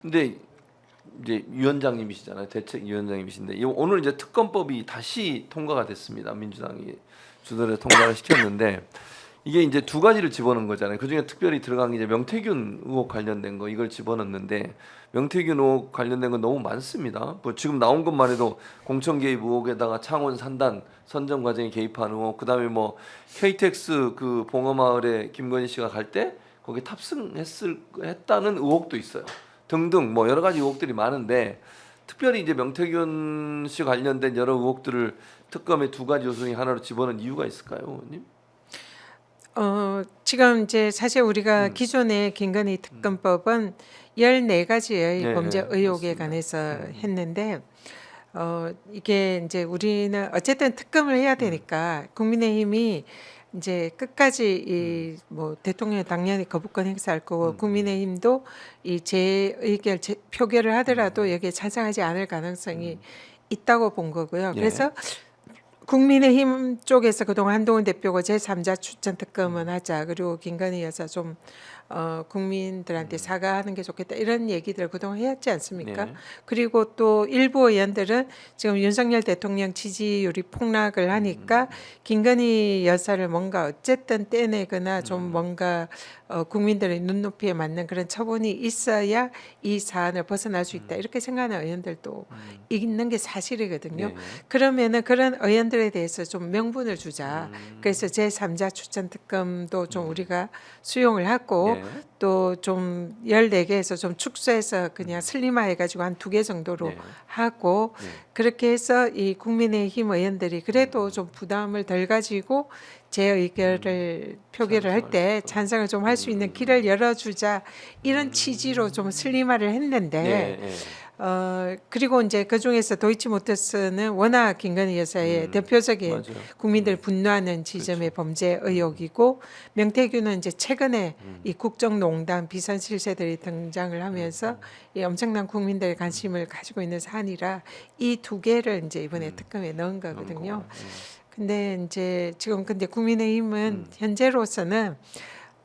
근데 이제 위원장님이시잖아요. 대책위원장님이신데 오늘 이제 특검법이 다시 통과가 됐습니다. 민주당이 주도를 통과를 시켰는데 이게 이제 두 가지를 집어넣은 거잖아요. 그중에 특별히 들어간 게 이제 명태균 의혹 관련된 거 이걸 집어넣는데 명태균 의혹 관련된 건 너무 많습니다. 뭐 지금 나온 것만 해도 공천 개입 의혹에다가 창원 산단 선정 과정에 개입한 의혹, 그다음에 뭐 KTX 그 봉어마을에 김건희 씨가 갈 때 거기 탑승했다는 의혹도 있어요. 등등 뭐 여러 가지 의혹들이 많은데 특별히 이제 명태균 씨 관련된 여러 의혹들을 특검의 두 가지 요소 중에 하나로 집어넣은 이유가 있을까요, 의원님? 지금 이제 사실 우리가 기존의 김건희 특검법은 14가지의 네, 범죄 의혹에 맞습니다. 관해서 했는데 이게 이제 우리는 어쨌든 특검을 해야 되니까 국민의힘이 이제 끝까지 이 뭐 대통령 당연히 거부권 행사할 거고 국민의힘도 이 재의결 표결을 하더라도 여기에 찬성하지 않을 가능성이 있다고 본 거고요. 예. 그래서 국민의힘 쪽에서 그동안 한동훈 대표가 제3자 추천 특검은 하자, 그리고 김건희 여사 좀 국민들한테 사과하는 게 좋겠다, 이런 얘기들 그동안 해왔지 않습니까? 네. 그리고 또 일부 의원들은 지금 윤석열 대통령 지지율이 폭락을 하니까 김건희 여사를 뭔가 어쨌든 떼내거나 좀 뭔가 국민들의 눈높이에 맞는 그런 처분이 있어야 이 사안을 벗어날 수 있다, 이렇게 생각하는 의원들도 있는 게 사실이거든요. 네. 그러면은 그런 의원들에 대해서 좀 명분을 주자. 그래서 제3자 추천 특검도 좀 우리가 수용을 하고 네. 또 좀 14개에서 좀 축소해서 그냥 슬림화해 가지고 한 2개 정도로 네. 하고 네. 그렇게 해서 이 국민의힘 의원들이 그래도 좀 부담을 덜 가지고 재의결을 표결을 할 때 찬성을 좀 할 수 있는 길을 열어주자, 이런 취지로 좀 슬림화를 했는데 네. 네. 그리고 이제 그 중에서 도이치모터스는 워낙 김건희 여사의 대표적인 맞아요. 국민들 분노하는 지점의 범죄 의혹이고, 명태균은 이제 최근에 이 국정농단 비선 실세들이 등장을 하면서 이 엄청난 국민들의 관심을 가지고 있는 사안이라 이 두 개를 이제 이번에 특검에 넣은 거거든요. 근데 이제 지금 근데 국민의힘은 현재로서는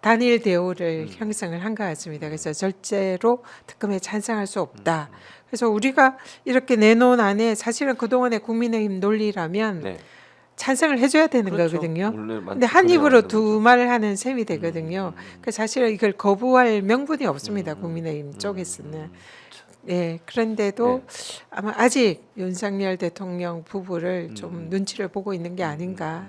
단일 대우를 형성을 한 것 같습니다. 그래서 절대로 특검에 찬성할 수 없다. 그래서 우리가 이렇게 내놓은 안에 사실은 그동안의 국민의힘 논리라면 네. 찬성을 해줘야 되는 그렇죠. 거거든요. 원래 근데 한 입으로 그래야 두 말을 하는 셈이 되거든요. 그래서 사실은 이걸 거부할 명분이 없습니다. 국민의힘 쪽에서는. 예, 그런데도 아마 아직 윤석열 대통령 부부를 좀 눈치를 보고 있는 게 아닌가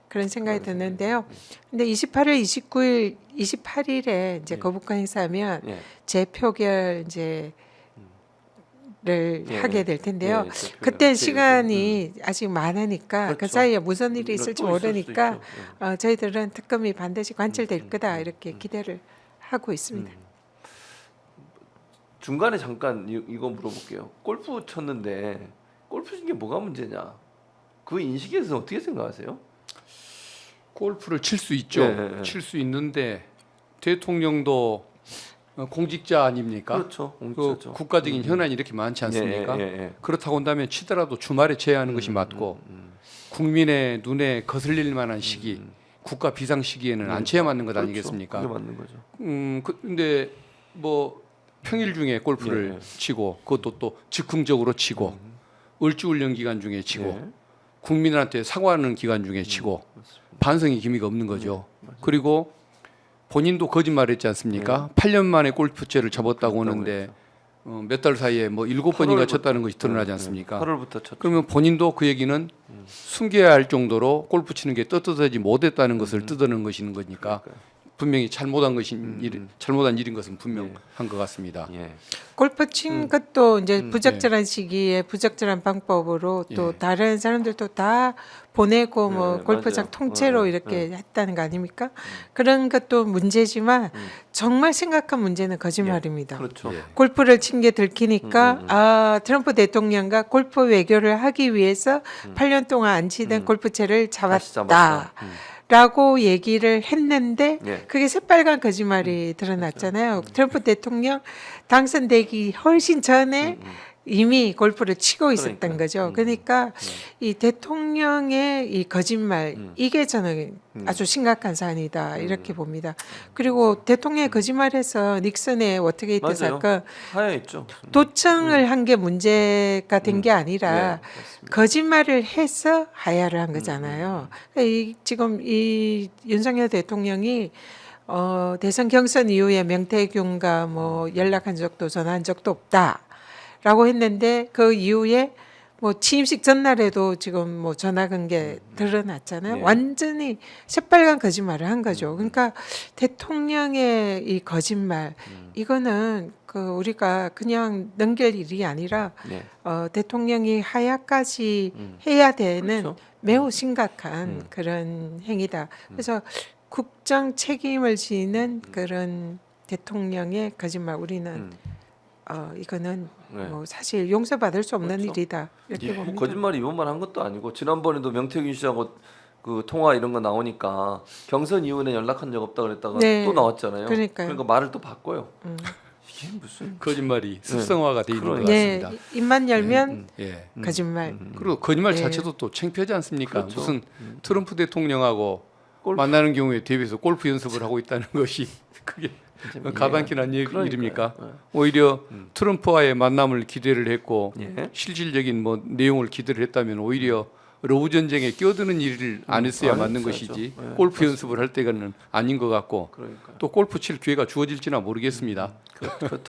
그런 생각이 드는데요. 근데 28일, 29일, 28일에 이제 거부권 행사하면 예. 재표결 이제 를 예. 하게 될 텐데요. 예, 재표결. 그때 시간이 아직 많으니까 그 그렇죠. 사이에 무슨 일이 있을지 또 있을 수도 모르니까 있죠. 저희들은 특검이 반드시 관철될 거다, 이렇게 기대를 하고 있습니다. 중간에 잠깐 이거 물어볼게요. 골프 쳤는데 골프 친 게 뭐가 문제냐? 그 인식에 대해서 어떻게 생각하세요? 골프를 칠 수 있죠. 예, 예. 칠 수 있는데 대통령도 공직자 아닙니까? 그렇죠. 그 공직자죠. 국가적인 현안이 이렇게 많지 않습니까? 예, 예, 예. 그렇다고 한다면 치더라도 주말에 쳐야 하는 것이 맞고 국민의 눈에 거슬릴 만한 시기, 국가 비상 시기에는 안 쳐야 맞는 것 그렇죠. 아니겠습니까? 그게 맞는 거죠. 근데 뭐 평일 중에 골프를 예. 치고 그것도 또 즉흥적으로 치고 을지훈련 기간 중에 치고 예. 국민한테 사과하는 기간 중에 치고 반성의 기미가 없는 거죠. 그리고 본인도 거짓말했지 않습니까? 8년 만에 골프채를 접었다고 하는데 몇 달 사이에 뭐 7번인가 쳤다는 것이 드러나지 않습니까? 8월부터 쳤죠. 그러면 본인도 그 얘기는 숨겨야 할 정도로 골프 치는 게 떳떳하지 못했다는 것을 뜯어낸 것인 거니까 분명히 잘못한 일인 것은 분명한 것 같습니다. 예. 골프 친 것도 이제 부적절한 시기에 부적절한 방법으로 또 다른 사람들도 다 보내고 뭐 네, 골프장 맞아요. 통째로 이렇게 했다는 거 아닙니까? 그런 것도 문제지만 정말 심각한 문제는 거짓말입니다. 그렇죠. 예. 골프를 친 게 들키니까 트럼프 대통령과 골프 외교를 하기 위해서 8년 동안 안 치던 골프채를 다시 잡았다. 잡았다. 라고 얘기를 했는데 예. 그게 새빨간 거짓말이 드러났잖아요. 트럼프 대통령 당선되기 훨씬 전에 이미 골프를 치고 있었던 그러니까요. 거죠. 그러니까 이 대통령의 이 거짓말 이게 저는 아주 심각한 사안이다 이렇게 봅니다. 그리고 대통령의 거짓말에서 닉슨의 워터게이트 맞아요. 사건 하야했죠. 도청을 한 게 문제가 된 게 아니라 네, 맞습니다. 거짓말을 해서 하야를 한 거잖아요. 지금 이 윤석열 대통령이 대선 경선 이후에 명태균과 뭐 연락한 적도 전화한 적도 없다라고 했는데 그 이후에 뭐 취임식 전날에도 지금 뭐 전화 건 게 드러났잖아요. 네. 완전히 새빨간 거짓말을 한 거죠. 그러니까 대통령의 이 거짓말 이거는 그 우리가 그냥 넘길 일이 아니라 네. 대통령이 하야까지 해야 되는 그렇죠. 매우 심각한 그런 행위다. 그래서 국정 책임을 지는 그런 대통령의 거짓말 우리는 이거는 네. 뭐 사실 용서받을 수 없는 그렇죠. 일이다 이렇게 뭐 봅니다. 거짓말이 이번만 한 것도 아니고 지난번에도 명태균 씨하고 그 통화 이런 거 나오니까 경선 이후에 연락한 적 없다 그랬다가 네. 또 나왔잖아요. 그러니까요. 그러니까 말을 또 바꿔요. 이게 무슨 거짓말이 습성화가 돼 있는 것 네, 같습니다. 입만 열면 예. 거짓말. 그리고 거짓말 네. 자체도 또 창피하지 않습니까? 그렇죠. 무슨 트럼프 대통령하고 골프. 만나는 경우에 대비해서 골프 연습을 하고 있다는 것이 그게 가방키난 그러니까요. 일입니까? 네. 오히려 트럼프와의 만남을 기대를 했고 예. 실질적인 뭐 내용을 기대를 했다면 오히려 러브 전쟁에 끼어드는 일을 안 했어야 안 맞는 했어야죠. 것이지 네, 골프 연습을 할 때는 아닌 것 같고 그러니까 또 골프 칠 기회가 주어질지나 모르겠습니다. 그